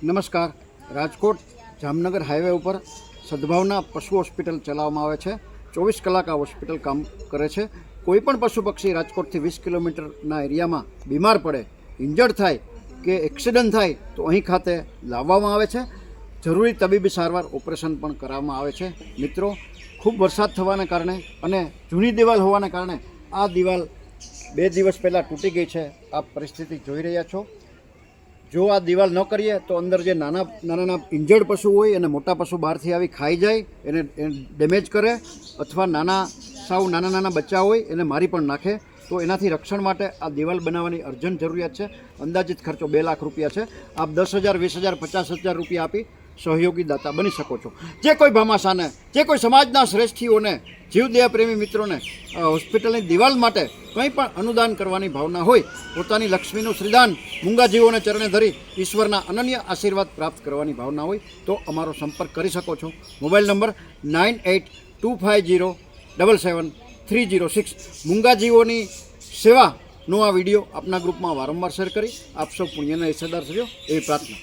નમસ્કાર. રાજકોટ જામનગર હાઈવે ઉપર સદભાવના પશુ હોસ્પિટલ ચલાવવામાં આવે છે. 24 કલાક આ હોસ્પિટલ કામ કરે છે. કોઈપણ પશુ પક્ષી રાજકોટથી 20 કિલોમીટરના એરિયામાં બીમાર પડે, ઇન્જર્ડ થાય કે એક્સિડન્ટ થાય તો અહીં ખાતે લાવવામાં આવે છે. જરૂરી તબીબી સારવાર, ઓપરેશન પણ કરવામાં આવે છે. મિત્રો, ખૂબ વરસાદ થવાને કારણે અને જૂની દિવાલ હોવાને કારણે આ દિવાલ 2 દિવસ પહેલાં તૂટી ગઈ છે. આપ પરિસ્થિતિ જોઈ રહ્યા છો. જો આ દિવાલ ન કરીએ તો અંદર જે નાના ઇન્જર્ડ પશુ હોય અને મોટા પશુ બહારથી આવી ખાઈ જાય, એને ડેમેજ કરે, અથવા નાના બચ્ચા હોય એને મારી પણ નાખે. તો એનાથી રક્ષણ માટે આ દિવાલ બનાવવાની અર્જન્ટ જરૂરિયાત છે. અંદાજિત ખર્ચો 2 લાખ રૂપિયા છે. આપ 10,000, 20,000, 50,000 રૂપિયા આપી સહયોગી દાતા બની શકો છો. જે કોઈ ભામાશાને, જે કોઈ સમાજના શ્રેષ્ઠીઓને, જીવદયા પ્રેમી મિત્રોને હોસ્પિટલની દિવાલ માટે કંઈ પણ અનુદાન કરવાની ભાવના હોય, પોતાની લક્ષ્મીનું શ્રીદાન મૂંગાજીવોને ચરણે ધરી ઈશ્વરના અનન્ય આશીર્વાદ પ્રાપ્ત કરવાની ભાવના હોય તો અમારો સંપર્ક કરી શકો છો. Mobile number 9825077306. મૂંગાજીવોની સેવાનો આ વિડીયો આપના ગ્રુપમાં વારંવાર શેર કરી આપ સૌ પુણ્યના હિસ્સેદાર થજો એવી પ્રાર્થના.